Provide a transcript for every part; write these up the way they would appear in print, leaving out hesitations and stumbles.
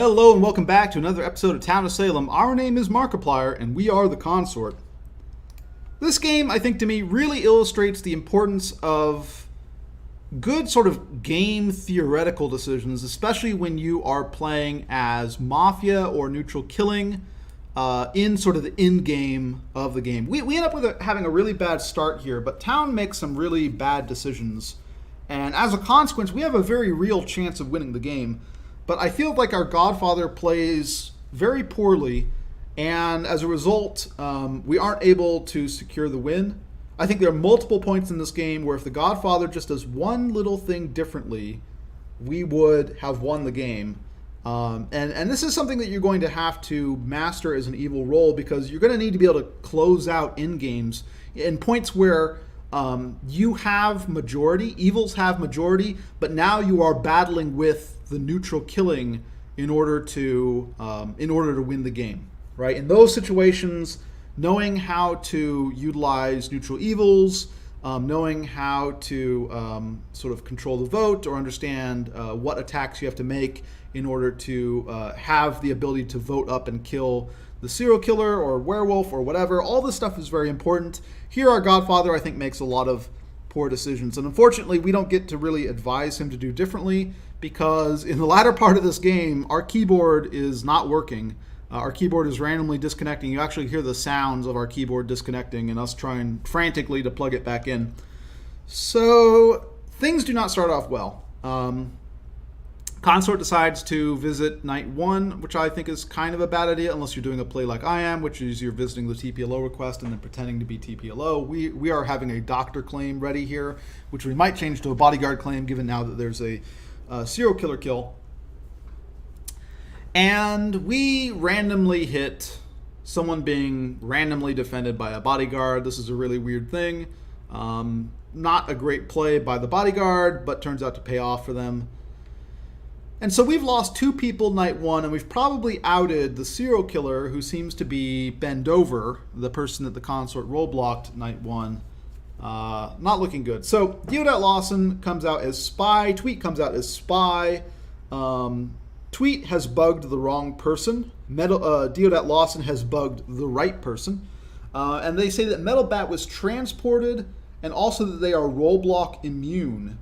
Hello and welcome back to another episode of Town of Salem. Our name is Markiplier and we are the Consort. This game, I think, to me, really illustrates the importance of good sort of game theoretical decisions, especially when you are playing as mafia or neutral killing in sort of the end game of the game. We end up with having a really bad start here, but Town makes some really bad decisions. And as a consequence, we have a very real chance of winning the game. But I feel like our Godfather plays very poorly, and as a result, we aren't able to secure the win. I think there are multiple points in this game where if the Godfather just does one little thing differently, we would have won the game. And this is something that you're going to have to master as an evil role, because you're going to need to be able to close out end games in points where you have majority, evils have majority, but now you are battling with the neutral killing in order to win the game, right? In those situations, knowing how to utilize neutral evils, knowing how to sort of control the vote or understand what attacks you have to make in order to have the ability to vote up and kill the serial killer or werewolf or whatever, all this stuff is very important. Here, our Godfather, I think, makes a lot of poor decisions. And unfortunately, we don't get to really advise him to do differently, because in the latter part of this game, our keyboard is not working. Our keyboard is randomly disconnecting. You actually hear the sounds of our keyboard disconnecting and us trying frantically to plug it back in. So things do not start off well. Consort decides to visit night one, which I think is kind of a bad idea unless you're doing a play like I am, which is you're visiting the TPLO request and then pretending to be TPLO. We are having a doctor claim ready here, which we might change to a bodyguard claim given now that there's a serial killer kill. And we randomly hit someone being randomly defended by a bodyguard. This is a really weird thing. Not a great play by the bodyguard, but turns out to pay off for them. And so we've lost two people night one, and we've probably outed the serial killer, who seems to be Bendover, the person that the Consort role-blocked night one. Not looking good. So Deodat Lawson comes out as spy. Tweet comes out as spy. Tweet has bugged the wrong person. Deodat Lawson has bugged the right person. And they say that Metal Bat was transported, and also that they are roll-block immune,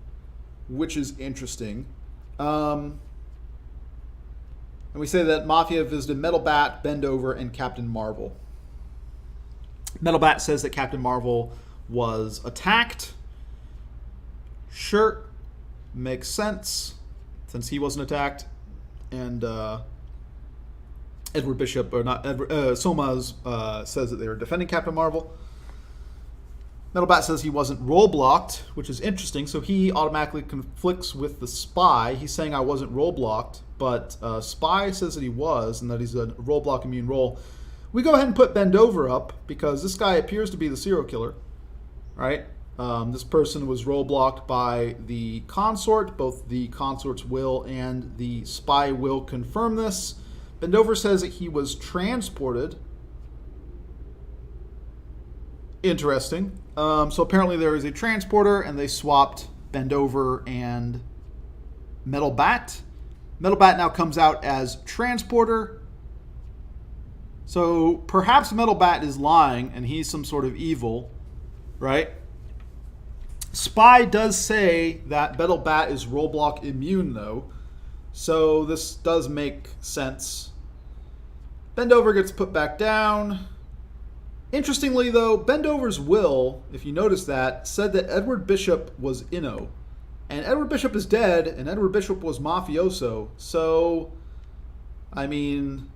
which is interesting. And we say that Mafia visited Metal Bat, Bendover, and Captain Marvel. Metal Bat says that Captain Marvel was attacked. Sure, makes sense, since he wasn't attacked. And Edward Bishop, or not, Somaz says that they were defending Captain Marvel. Metal Bat says he wasn't role-blocked, which is interesting, so he automatically conflicts with the spy. He's saying I wasn't role-blocked, but spy says that he was, and that he's a role-block immune role. We go ahead and put Bendover up, because this guy appears to be the serial killer, right? This person was role-blocked by the Consort. Both the Consort's will and the spy will confirm this. Bendover says that he was transported. Interesting. So apparently there is a transporter, and they swapped Bendover and Metal Bat. Metal Bat now comes out as transporter. So perhaps Metal Bat is lying, and he's some sort of evil, right? Spy does say that Metal Bat is roll-block immune, though. So this does make sense. Bendover gets put back down. Interestingly, though, Bendover's will, if you notice that, said that Edward Bishop was Inno. And Edward Bishop is dead, and Edward Bishop was mafioso. So, I mean,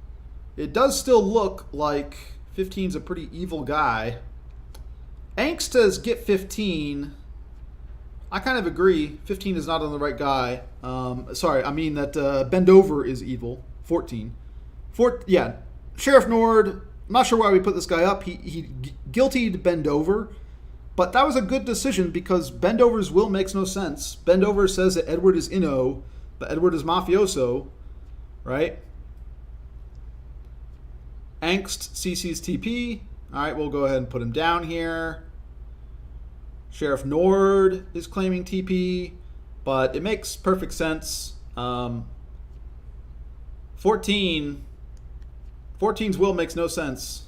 it does still look like 15's a pretty evil guy. Angst says get 15. I kind of agree. 15 is not on the right guy. Sorry, I mean that Bendover is evil. 14. Yeah, Sheriff Nord. I'm not sure why we put this guy up. He guiltied Bendover, but that was a good decision because Bendover's will makes no sense. Bendover says that Edward is Inno, but Edward is mafioso, right? Angst CC's TP. All right, we'll go ahead and put him down here. Sheriff Nord is claiming TP, but it makes perfect sense. 14. 14's will makes no sense.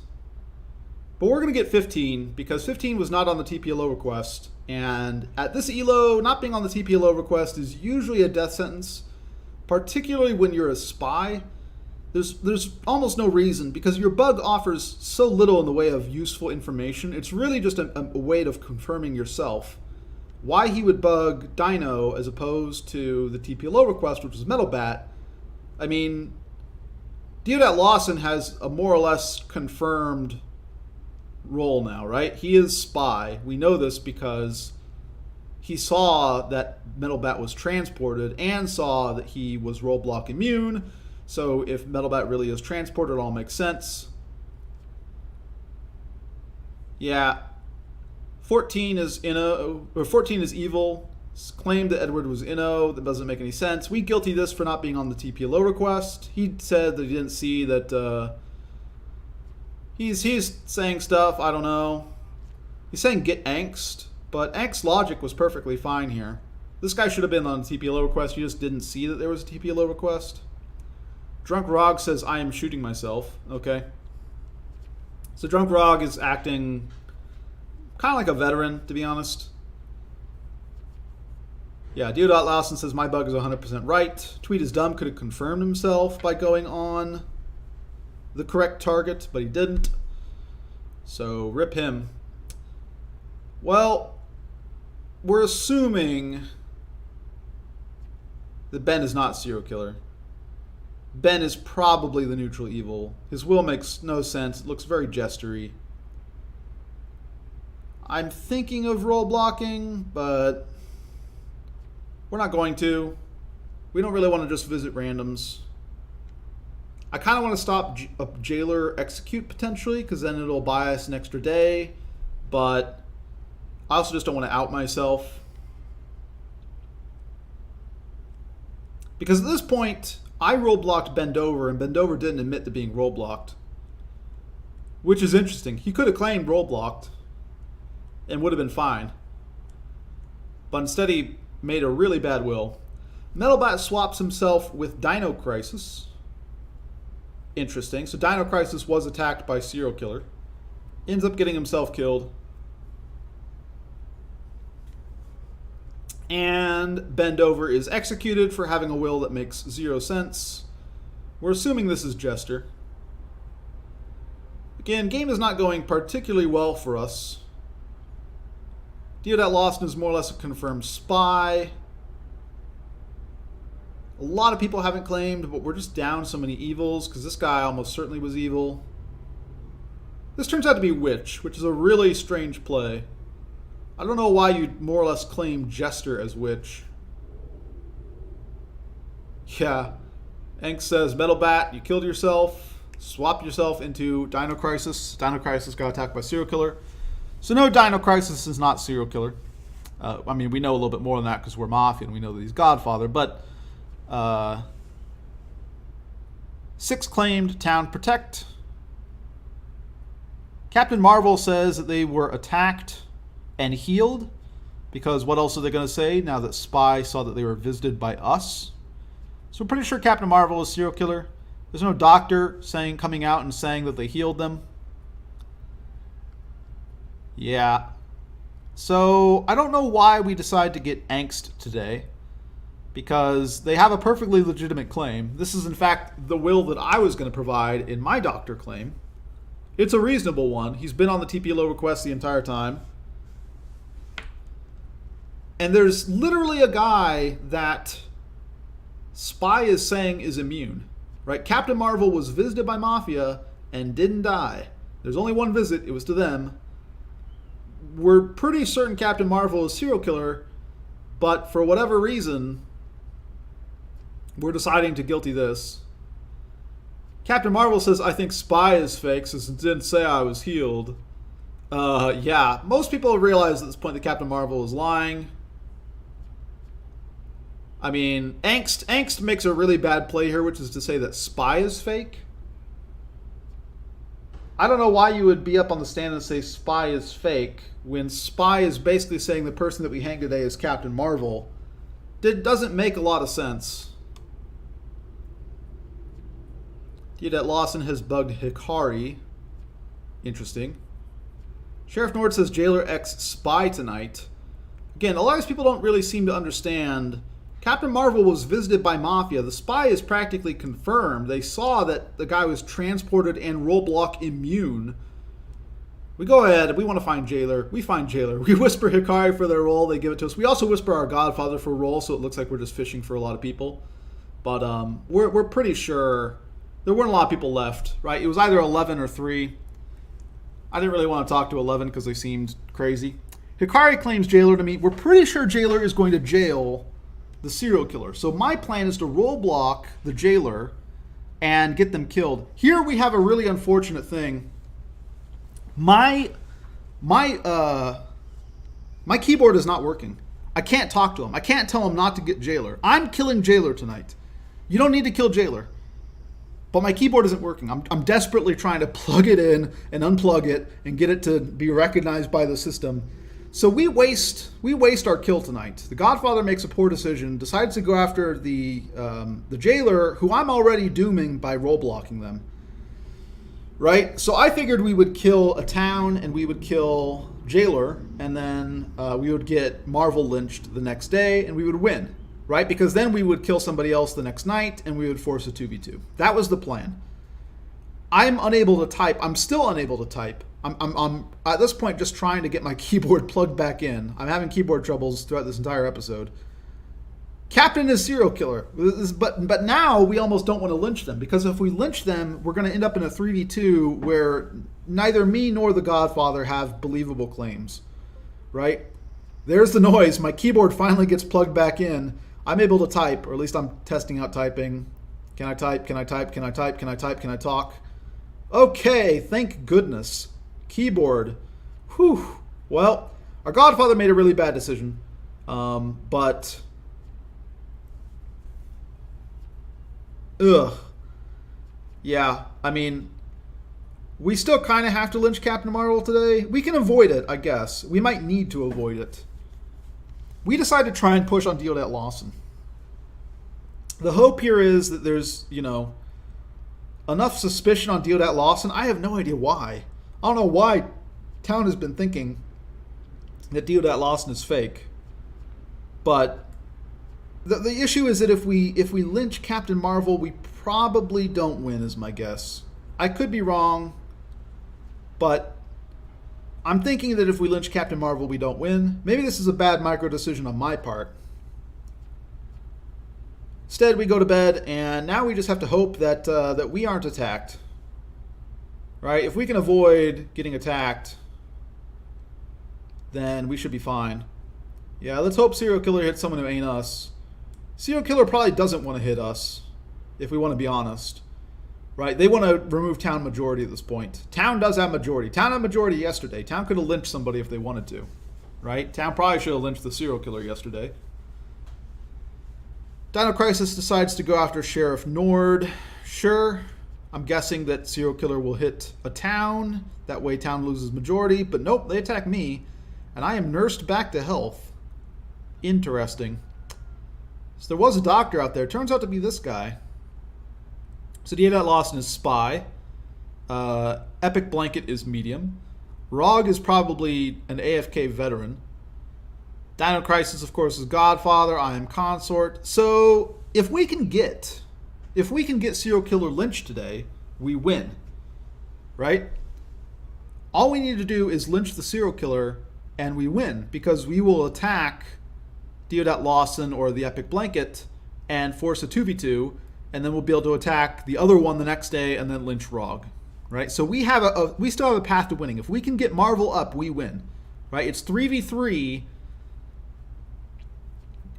But we're going to get 15 because 15 was not on the TPLO request. And at this ELO, not being on the TPLO request is usually a death sentence, particularly when you're a spy. There's almost no reason because your bug offers so little in the way of useful information. It's really just a way of confirming yourself. Why he would bug Dino as opposed to the TPLO request, which was Metal Bat. I mean, Deodat Lawson has a more or less confirmed role now, right? He is spy. We know this because he saw that Metal Bat was transported and saw that he was roadblock immune. So if Metal Bat really is transported, it all makes sense. Yeah. 14 is Inno, or 14 is evil. Claimed that Edward was Inno. That doesn't make any sense. We guilty this for not being on the TPLO request. He said that he didn't see that. He's saying stuff. I don't know. He's saying get angst, but angst logic was perfectly fine here. This guy should have been on the TPLO request. You just didn't see that there was a TPLO request. Drunk Rog says I am shooting myself. Okay. So Drunk Rog is acting kind of like a veteran, to be honest. Yeah, Deodat Lawson says my bug is 100% right. Tweet is dumb, could have confirmed himself by going on the correct target, but he didn't. So rip him. Well, we're assuming that Ben is not serial killer. Ben is probably the neutral evil. His will makes no sense. It looks very gestury. I'm thinking of role blocking, but we're not going to. We don't really want to just visit randoms. I kind of want to stop a jailer execute potentially, because then it'll buy us an extra day. But I also just don't want to out myself. Because at this point, I role blocked Bendover, and Bendover didn't admit to being role blocked. Which is interesting. He could have claimed role blocked and would have been fine. But instead he made a really bad will. Metalbat swaps himself with Dino Crisis. Interesting. So Dino Crisis was attacked by serial killer. Ends up getting himself killed. And Bendover is executed for having a will that makes 0 sense. We're assuming this is Jester. Again, game is not going particularly well for us. Deodat Lawson is more or less a confirmed spy. A lot of people haven't claimed, but we're just down so many evils because this guy almost certainly was evil. This turns out to be Witch, which is a really strange play. I don't know why you'd more or less claim Jester as Witch. Yeah. Enk says, Metal Bat, you killed yourself. Swap yourself into Dino Crisis. Dino Crisis got attacked by serial killer. So no, Dino Crisis is not serial killer. I mean, we know a little bit more than that because we're Mafia and we know that he's Godfather. But 6 claimed Town Protect. Captain Marvel says that they were attacked and healed, because what else are they going to say now that Spy saw that they were visited by us? So we're pretty sure Captain Marvel is serial killer. There's no doctor coming out and saying that they healed them. Yeah. So I don't know why we decide to get angst today, because they have a perfectly legitimate claim. This is in fact the will that I was going to provide in my doctor claim. It's a reasonable one. He's been on the TPLO request the entire time. And there's literally a guy that Spy is saying is immune, right? Captain Marvel was visited by Mafia and didn't die. There's only one visit. It was to them. We're pretty certain Captain Marvel is serial killer, but for whatever reason, we're deciding to guilty this. Captain Marvel says, I think Spy is fake, since it didn't say I was healed. Yeah, most people realize at this point that Captain Marvel is lying. I mean, Angst makes a really bad play here, which is to say that Spy is fake. I don't know why you would be up on the stand and say Spy is fake when Spy is basically saying the person that we hang today is Captain Marvel. It doesn't make a lot of sense. That Lawson has bugged Hikari. Interesting. Sheriff Nord says Jailer X spy tonight. Again, a lot of these people don't really seem to understand. Captain Marvel was visited by Mafia. The spy is practically confirmed. They saw that the guy was transported and roadblock immune. We go ahead. We want to find Jailer. We find Jailer. We whisper Hikari for their role. They give it to us. We also whisper our Godfather for a role, so it looks like we're just fishing for a lot of people. But we're pretty sure there weren't a lot of people left, right? It was either 11 or 3. I didn't really want to talk to 11 because they seemed crazy. Hikari claims Jailer to me. We're pretty sure Jailer is going to jail the serial killer. So my plan is to roadblock the Jailer and get them killed. Here we have a really unfortunate thing. My keyboard is not working. I can't talk to him. I can't tell him not to get Jailer. I'm killing Jailer tonight. You don't need to kill Jailer. But my keyboard isn't working. I'm desperately trying to plug it in and unplug it and get it to be recognized by the system. So we waste our kill tonight. The Godfather makes a poor decision, decides to go after the Jailer, who I'm already dooming by roadblocking them. Right? So I figured we would kill a town and we would kill Jailer, and then we would get Marvel lynched the next day and we would win. Right? Because then we would kill somebody else the next night and we would force a 2v2. That was the plan. I'm unable to type. I'm still unable to type. I'm at this point just trying to get my keyboard plugged back in. I'm having keyboard troubles throughout this entire episode. Captain is serial killer. But now we almost don't want to lynch them, because if we lynch them, we're going to end up in a 3v2 where neither me nor the Godfather have believable claims. Right? There's the noise. My keyboard finally gets plugged back in. I'm able to type, or at least I'm testing out typing. Can I type? Can I type? Can I type? Can I type? Can I talk? Okay, thank goodness. Keyboard. Whew. Well, our Godfather made a really bad decision. But... Ugh. Yeah, I mean, we still kind of have to lynch Captain Marvel today. We can avoid it, I guess. We might need to avoid it. We decide to try and push on Deodat Lawson. The hope here is that there's, enough suspicion on Deodat Lawson. I have no idea why. I don't know why Town has been thinking that Deodat Lawson is fake. But the issue is that if we lynch Captain Marvel, we probably don't win, is my guess. I could be wrong, but I'm thinking that if we lynch Captain Marvel, we don't win. Maybe this is a bad micro decision on my part. Instead, we go to bed, and now we just have to hope that that we aren't attacked. Right? If we can avoid getting attacked, then we should be fine. Yeah, let's hope Serial Killer hits someone who ain't us. Serial Killer probably doesn't want to hit us, if we want to be honest. Right? They want to remove Town majority at this point. Town does have majority. Town had majority yesterday. Town could have lynched somebody if they wanted to. Right? Town probably should have lynched the Serial Killer yesterday. Dino Crisis decides to go after Sheriff Nord. Sure. I'm guessing that Serial Killer will hit a town. That way Town loses majority. But nope, they attack me. And I am nursed back to health. Interesting. So there was a doctor out there. Turns out to be this guy. So Deodat Lawson is spy. Epic Blanket is medium. Rog is probably an AFK veteran. Dino Crisis, of course, is Godfather. I am Consort. So if we can get Serial Killer lynched today, we win. Right? All we need to do is lynch the Serial Killer and we win, because we will attack Deodat Lawson or the Epic Blanket and force a 2v2, and then we'll be able to attack the other one the next day and then lynch Rog. Right? So we still have a path to winning. If we can get Marvel up, we win. Right? It's 3v3.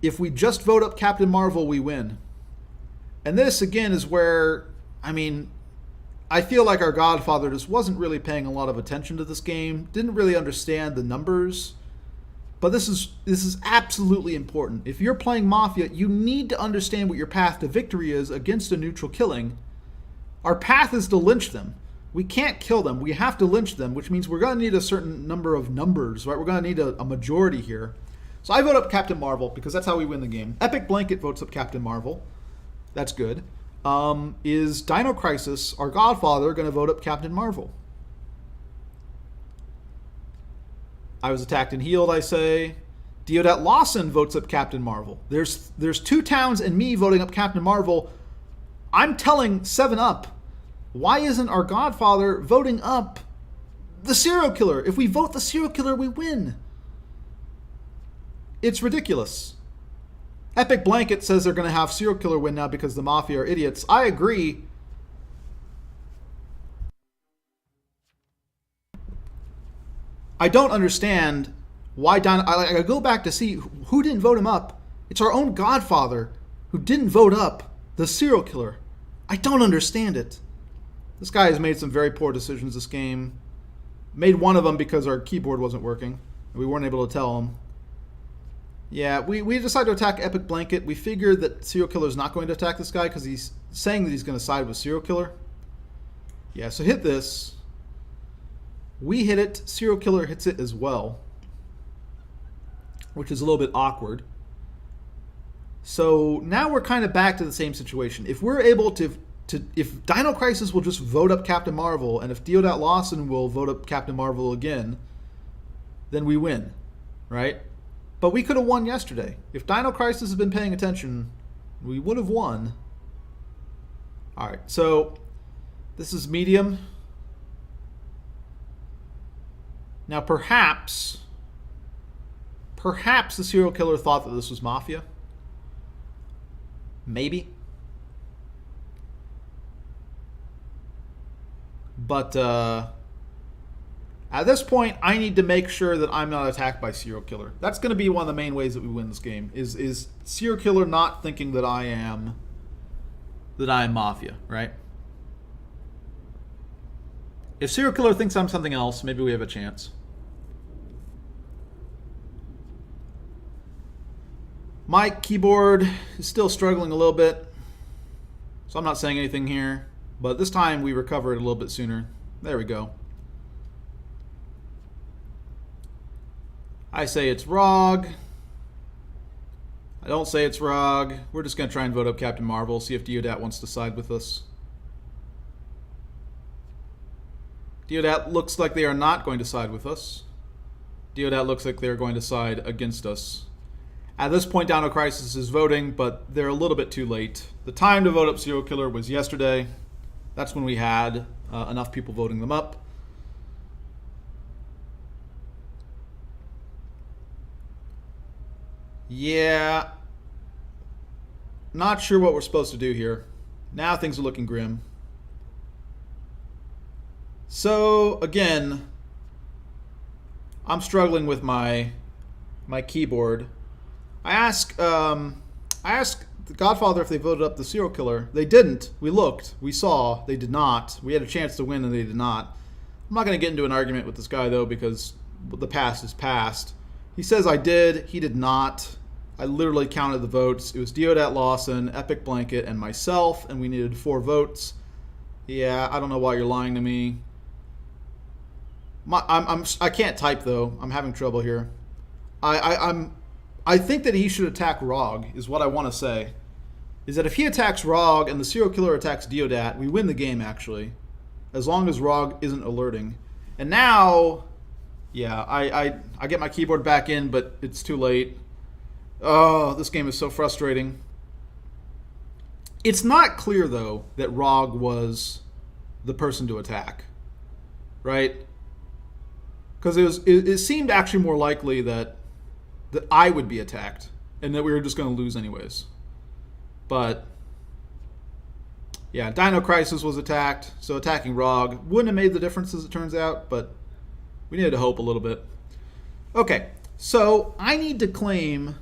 If we just vote up Captain Marvel, we win. And this, again, is where, I feel like our Godfather just wasn't really paying a lot of attention to this game, didn't really understand the numbers. But this is absolutely important. If you're playing Mafia, you need to understand what your path to victory is against a neutral killing. Our path is to lynch them. We can't kill them. We have to lynch them, which means we're going to need a certain number of numbers, right? We're going to need a majority here. So I vote up Captain Marvel because that's how we win the game. Epic Blanket votes up Captain Marvel. That's good. is Dino Crisis, our godfather, going to vote up Captain Marvel? I was attacked and healed, I say. Deodat Lawson votes up Captain Marvel. There's 2 towns and me voting up Captain Marvel. I'm telling 7-Up, why isn't our godfather voting up the serial killer? If we vote the serial killer, we win. It's ridiculous. Epic Blanket says they're going to have serial killer win now because the mafia are idiots. I agree. I don't understand why I go back to see who didn't vote him up. It's our own godfather who didn't vote up the serial killer. I don't understand it. This guy has made some very poor decisions this game. Made one of them because our keyboard wasn't working and we weren't able to tell him. Yeah, we decided to attack Epic Blanket. We figured that serial killer is not going to attack this guy because he's saying that he's going to side with serial killer. Yeah, so hit this. We hit it. Serial killer hits it as well, which is a little bit awkward. So now we're kind of back to the same situation. If we're able to if Dino Crisis will just vote up Captain Marvel, and if Deodat Lawson will vote up Captain Marvel again, then we win, right? But we could have won yesterday. If Dino Crisis had been paying attention, we would have won. All right, so this is medium. Now perhaps the serial killer thought that this was mafia. Maybe. But at this point, I need to make sure that I'm not attacked by serial killer. That's going to be one of the main ways that we win this game. Is serial killer not thinking that I am mafia, right? If serial killer thinks I'm something else, maybe we have a chance. My keyboard is still struggling a little bit, so I'm not saying anything here. But this time we recover it a little bit sooner. There we go. I say it's ROG. I don't say it's ROG. We're just going to try and vote up Captain Marvel, see if Deodat wants to side with us. Deodat looks like they are not going to side with us. Deodat looks like they're going to side against us. At this point, Dino Crisis is voting, but they're a little bit too late. The time to vote up serial killer was yesterday. That's when we had enough people voting them up. Yeah. Not sure what we're supposed to do here. Now things are looking grim. So, again, I'm struggling with my keyboard. I asked the Godfather if they voted up the serial killer. They didn't. We looked. We saw. They did not. We had a chance to win and they did not. I'm not going to get into an argument with this guy, though, because the past is past. He says I did. He did not. I literally counted the votes. It was Deodat Lawson, Epic Blanket, and myself, and we needed 4 votes. Yeah, I don't know why you're lying to me. I can't type, though. I'm having trouble here. I think that he should attack ROG, is what I want to say. Is that if he attacks ROG and the serial killer attacks Deodat, we win the game, actually. As long as ROG isn't alerting. And now, yeah, I get my keyboard back in, but it's too late. Oh, this game is so frustrating. It's not clear, though, that ROG was the person to attack. Right? Because it seemed actually more likely that I would be attacked and that we were just going to lose anyways. But yeah, Dino Crisis was attacked, so attacking ROG wouldn't have made the difference as it turns out, but we needed to hope a little bit. Okay, so I need to claim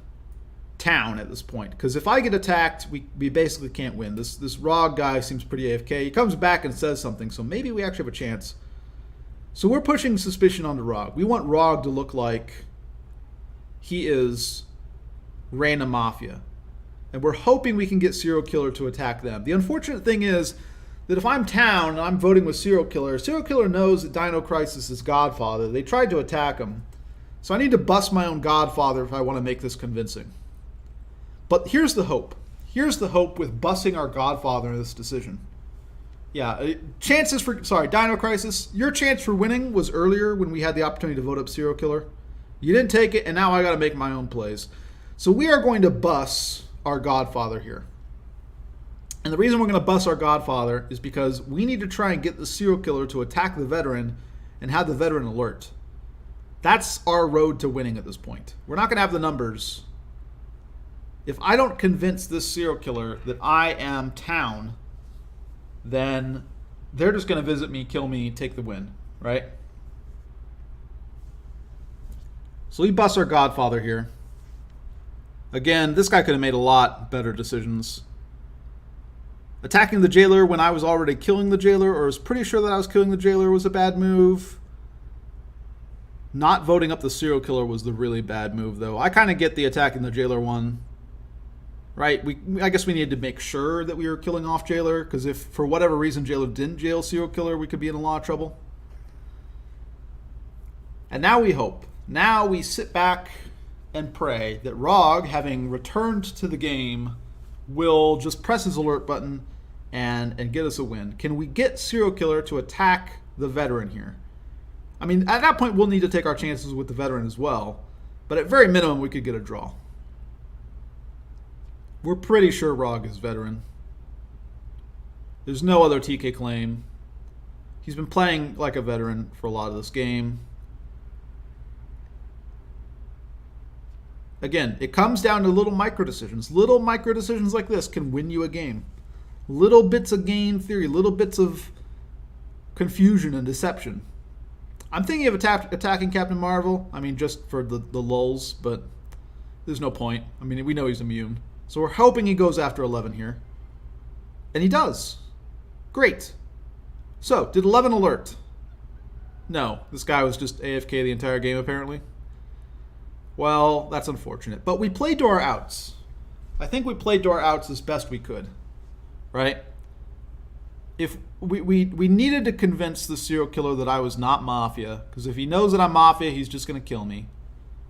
town at this point, because if I get attacked, we basically can't win. This ROG guy seems pretty AFK. He comes back and says something, so maybe we actually have a chance. So we're pushing suspicion onto ROG. We want ROG to look like he is Reina Mafia. And we're hoping we can get serial killer to attack them. The unfortunate thing is that if I'm town and I'm voting with serial killer knows that Dino Crisis is Godfather. They tried to attack him. So I need to bust my own Godfather if I want to make this convincing. But here's the hope. here's the hope with busing our Godfather in this decision. Yeah, chances for... Sorry, Dino Crisis. Your chance for winning was earlier when we had the opportunity to vote up Serial Killer. You didn't take it, and now I got to make my own plays. So we are going to bus our Godfather here. And the reason we're going to bus our Godfather is because we need to try and get the Serial Killer to attack the veteran and have the veteran alert. That's our road to winning at this point. We're not going to have the numbers. If I don't convince this Serial Killer that I am Town, then they're just going to visit me, kill me, take the win, right? So we bust our Godfather here. Again, this guy could have made a lot better decisions. Attacking the jailer when I was already killing the jailer, or was pretty sure that I was killing the jailer, was a bad move. Not voting up the Serial Killer was the really bad move, though. I kind of get the attacking the jailer one. Right? I guess we needed to make sure that we were killing off jailer, because if for whatever reason jailer didn't jail Serial Killer, we could be in a lot of trouble. And now we hope. Now we sit back and pray that Rog, having returned to the game, will just press his alert button and get us a win. Can we get Serial Killer to attack the veteran here? I mean, at that point, we'll need to take our chances with the veteran as well. But at very minimum, we could get a draw. We're pretty sure Rog is veteran. There's no other TK claim. He's been playing like a veteran for a lot of this game. Again, it comes down to little micro decisions. Little micro decisions like this can win you a game. Little bits of game theory, little bits of confusion and deception. I'm thinking of attacking Captain Marvel. I mean, just for the lulz, but there's no point. I mean, we know he's immune. So we're hoping he goes after 11 here. And he does. Great. So, did 11 alert? No, this guy was just AFK the entire game, apparently. Well, that's unfortunate. But we played to our outs. I think we played to our outs as best we could. Right? If we needed to convince the Serial Killer that I was not Mafia, because if he knows that I'm Mafia, he's just going to kill me.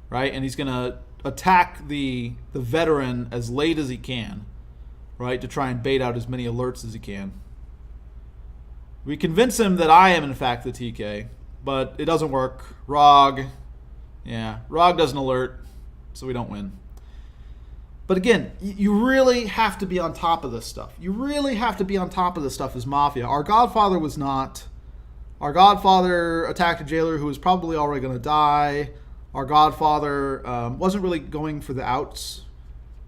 Right? And he's going to attack the veteran as late as he can, right, to try and bait out as many alerts as he can. We convince him that I am in fact the TK, but it doesn't work. Rog doesn't alert, so we don't win. But again, you really have to be on top of this stuff. You really have to be on top of this stuff as Mafia. Our Godfather was not. Our Godfather attacked a jailer who was probably already going to die. Our Godfather wasn't really going for the outs.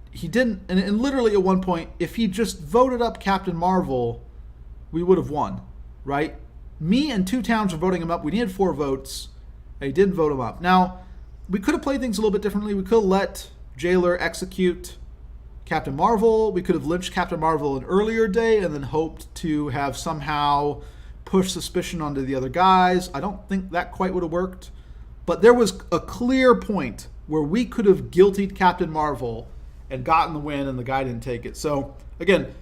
He didn't, and literally at one point, if he just voted up Captain Marvel, we would have won, right? Me and 2 towns were voting him up. We needed 4 votes, and he didn't vote him up. Now, we could have played things a little bit differently. We could have let Jailer execute Captain Marvel. We could have lynched Captain Marvel an earlier day and then hoped to have somehow pushed suspicion onto the other guys. I don't think that quite would have worked. But there was a clear point where we could have guiltied Captain Marvel and gotten the win, and the guy didn't take it. So, again,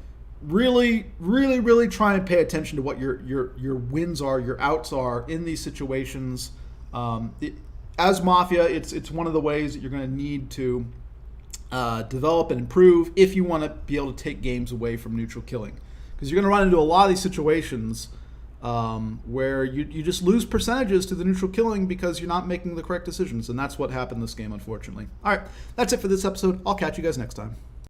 really, really, really try and pay attention to what your wins are, your outs are in these situations. As Mafia, it's one of the ways that you're going to need to develop and improve if you want to be able to take games away from neutral killing. Because you're going to run into a lot of these situations where you just lose percentages to the neutral killing because you're not making the correct decisions. And that's what happened this game, unfortunately. All right, that's it for this episode. I'll catch you guys next time.